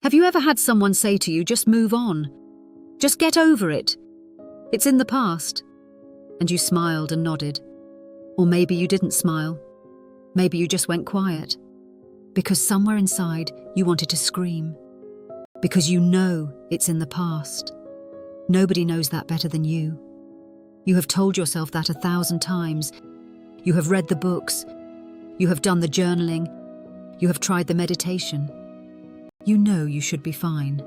Have you ever had someone say to you, just move on? Just get over it. It's in the past. And you smiled and nodded. Or maybe you didn't smile. Maybe you just went quiet. Because somewhere inside you wanted to scream. Because you know it's in the past. Nobody knows that better than you. You have told yourself that 1,000 times. You have read the books. You have done the journaling. You have tried the meditation. You know you should be fine.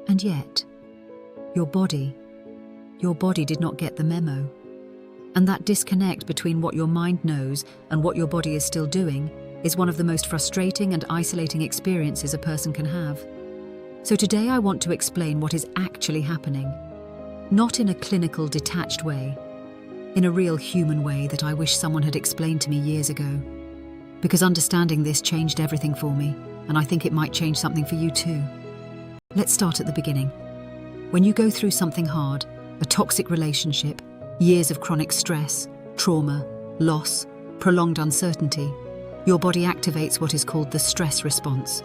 And yet, your body did not get the memo. And that disconnect between what your mind knows and what your body is still doing is one of the most frustrating and isolating experiences a person can have. So today I want to explain what is actually happening. Not in a clinical, detached way. In a real human way that I wish someone had explained to me years ago. Because understanding this changed everything for me, and I think it might change something for you too. Let's start at the beginning. When you go through something hard, a toxic relationship, years of chronic stress, trauma, loss, prolonged uncertainty, your body activates what is called the stress response.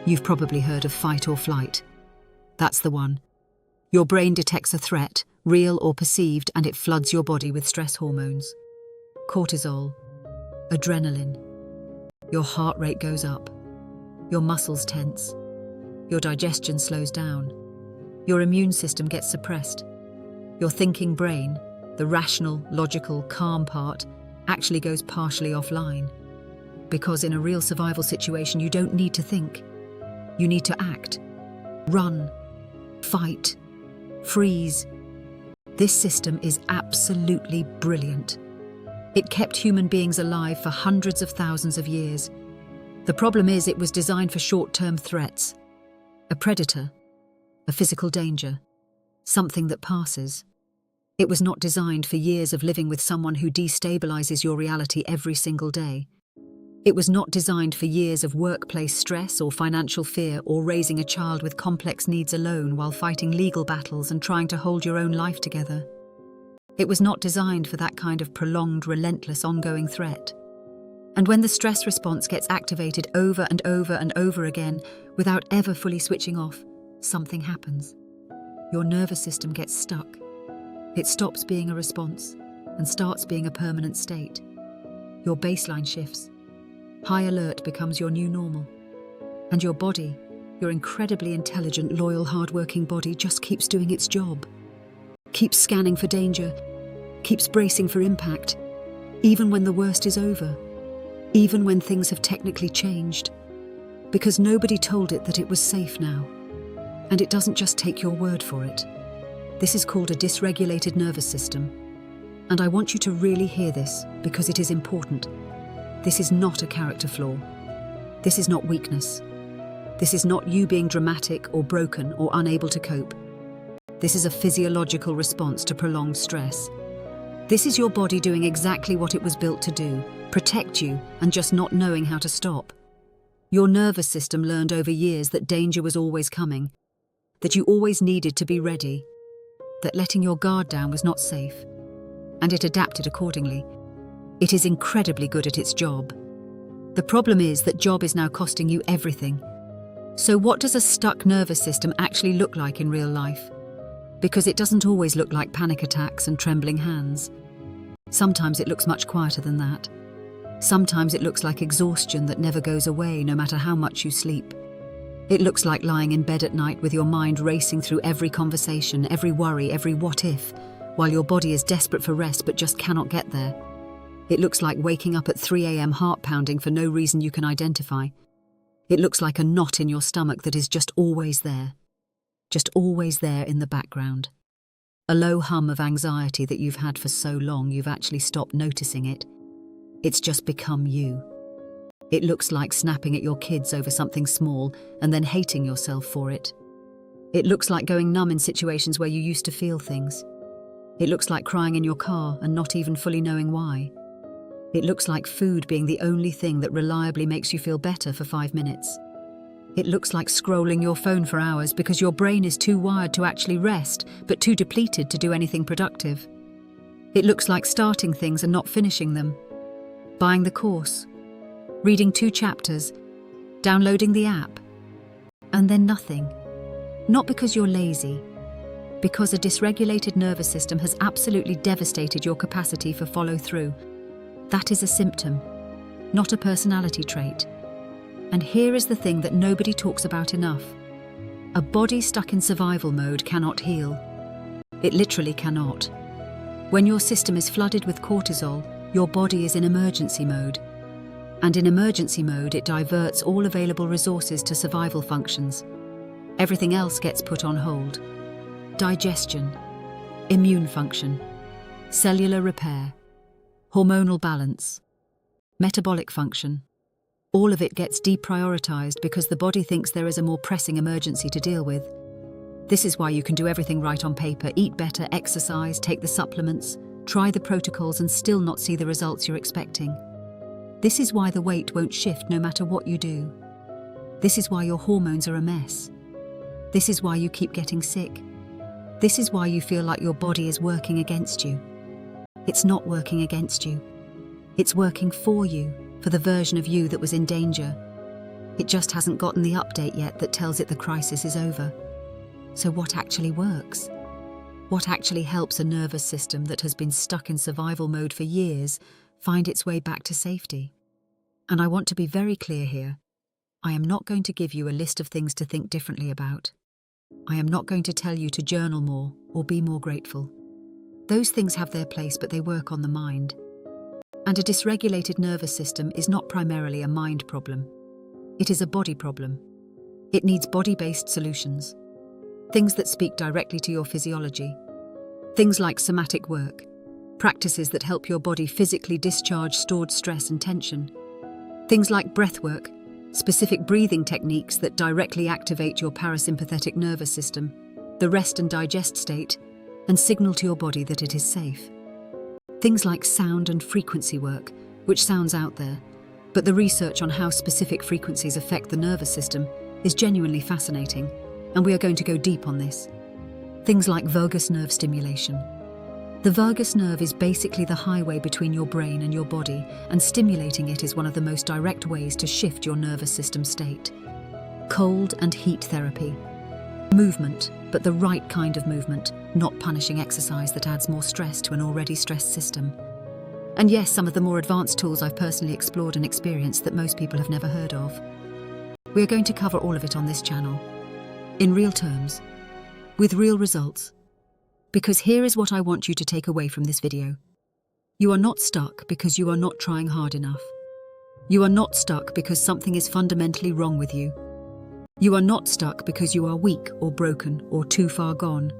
You've probably heard of fight or flight. That's the one. Your brain detects a threat, real or perceived, and it floods your body with stress hormones. Cortisol, adrenaline. Your heart rate goes up. Your muscles tense. Your digestion slows down. Your immune system gets suppressed. Your thinking brain, the rational, logical, calm part, actually goes partially offline. Because in a real survival situation, you don't need to think. You need to act, run, fight, freeze. This system is absolutely brilliant. It kept human beings alive for hundreds of thousands of years. The problem is it was designed for short-term threats. A predator, a physical danger, something that passes. It was not designed for years of living with someone who destabilizes your reality every single day. It was not designed for years of workplace stress or financial fear or raising a child with complex needs alone while fighting legal battles and trying to hold your own life together. It was not designed for that kind of prolonged, relentless, ongoing threat. And when the stress response gets activated over and over and over again without ever fully switching off, something happens. Your nervous system gets stuck. It stops being a response and starts being a permanent state. Your baseline shifts. High alert becomes your new normal. And your body, your incredibly intelligent, loyal, hardworking body, just keeps doing its job. Keeps scanning for danger, keeps bracing for impact, even when the worst is over, even when things have technically changed. Because nobody told it that it was safe now. And it doesn't just take your word for it. This is called a dysregulated nervous system. And I want you to really hear this because it is important. This is not a character flaw. This is not weakness. This is not you being dramatic or broken or unable to cope. This is a physiological response to prolonged stress. This is your body doing exactly what it was built to do, protect you, and just not knowing how to stop. Your nervous system learned over years that danger was always coming, that you always needed to be ready, that letting your guard down was not safe, and it adapted accordingly. It is incredibly good at its job. The problem is that job is now costing you everything. So what does a stuck nervous system actually look like in real life? Because it doesn't always look like panic attacks and trembling hands. Sometimes it looks much quieter than that. Sometimes it looks like exhaustion that never goes away no matter how much you sleep. It looks like lying in bed at night with your mind racing through every conversation, every worry, every what if, while your body is desperate for rest but just cannot get there. It looks like waking up at 3 a.m. heart pounding for no reason you can identify. It looks like a knot in your stomach that is just always there in the background. A low hum of anxiety that you've had for so long you've actually stopped noticing it. It's just become you. It looks like snapping at your kids over something small and then hating yourself for it. It looks like going numb in situations where you used to feel things. It looks like crying in your car and not even fully knowing why. It looks like food being the only thing that reliably makes you feel better for 5 minutes. It looks like scrolling your phone for hours because your brain is too wired to actually rest, but too depleted to do anything productive. It looks like starting things and not finishing them. Buying the course. Reading 2 chapters. Downloading the app. and then nothing. Not because you're lazy, because a dysregulated nervous system has absolutely devastated your capacity for follow-through. That is a symptom, not a personality trait. And here is the thing that nobody talks about enough. A body stuck in survival mode cannot heal. It literally cannot. When your system is flooded with cortisol, your body is in emergency mode. And in emergency mode, it diverts all available resources to survival functions. Everything else gets put on hold. Digestion, immune function, cellular repair, hormonal balance, metabolic function. All of it gets deprioritized because the body thinks there is a more pressing emergency to deal with. This is why you can do everything right on paper, eat better, exercise, take the supplements, try the protocols and still not see the results you're expecting. This is why the weight won't shift no matter what you do. This is why your hormones are a mess. This is why you keep getting sick. This is why you feel like your body is working against you. It's not working against you. It's working for you, for the version of you that was in danger. It just hasn't gotten the update yet that tells it the crisis is over. So what actually works? What actually helps a nervous system that has been stuck in survival mode for years find its way back to safety? And I want to be very clear here. I am not going to give you a list of things to think differently about. I am not going to tell you to journal more or be more grateful. Those things have their place, but they work on the mind. And a dysregulated nervous system is not primarily a mind problem. It is a body problem. It needs body-based solutions. Things that speak directly to your physiology. Things like somatic work, practices that help your body physically discharge stored stress and tension. Things like breath work, specific breathing techniques that directly activate your parasympathetic nervous system, the rest and digest state, and signal to your body that it is safe. Things like sound and frequency work, which sounds out there, but the research on how specific frequencies affect the nervous system is genuinely fascinating, and we are going to go deep on this. Things like vagus nerve stimulation. The vagus nerve is basically the highway between your brain and your body, and stimulating it is one of the most direct ways to shift your nervous system state. Cold and heat therapy. Movement, but the right kind of movement, not punishing exercise that adds more stress to an already stressed system. And yes, some of the more advanced tools I've personally explored and experienced that most people have never heard of. We are going to cover all of it on this channel, in real terms, with real results. Because here is what I want you to take away from this video. You are not stuck because you are not trying hard enough. You are not stuck because something is fundamentally wrong with you. You are not stuck because you are weak or broken or too far gone.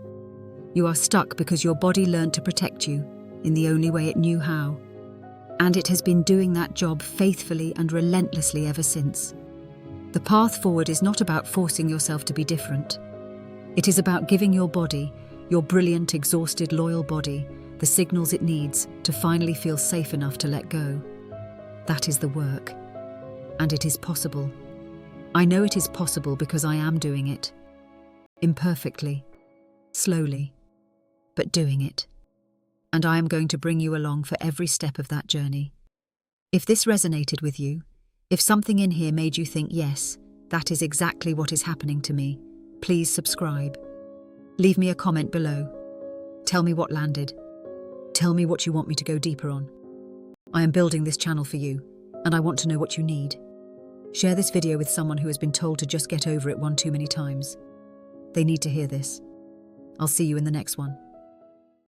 You are stuck because your body learned to protect you in the only way it knew how. And it has been doing that job faithfully and relentlessly ever since. The path forward is not about forcing yourself to be different. It is about giving your body, your brilliant, exhausted, loyal body, the signals it needs to finally feel safe enough to let go. That is the work. And it is possible. I know it is possible because I am doing it. Imperfectly, slowly, but doing it. And I am going to bring you along for every step of that journey. If this resonated with you, if something in here made you think, yes, that is exactly what is happening to me, please subscribe. Leave me a comment below. Tell me what landed. Tell me what you want me to go deeper on. I am building this channel for you, and I want to know what you need. Share this video with someone who has been told to just get over it one too many times. They need to hear this. I'll see you in the next one.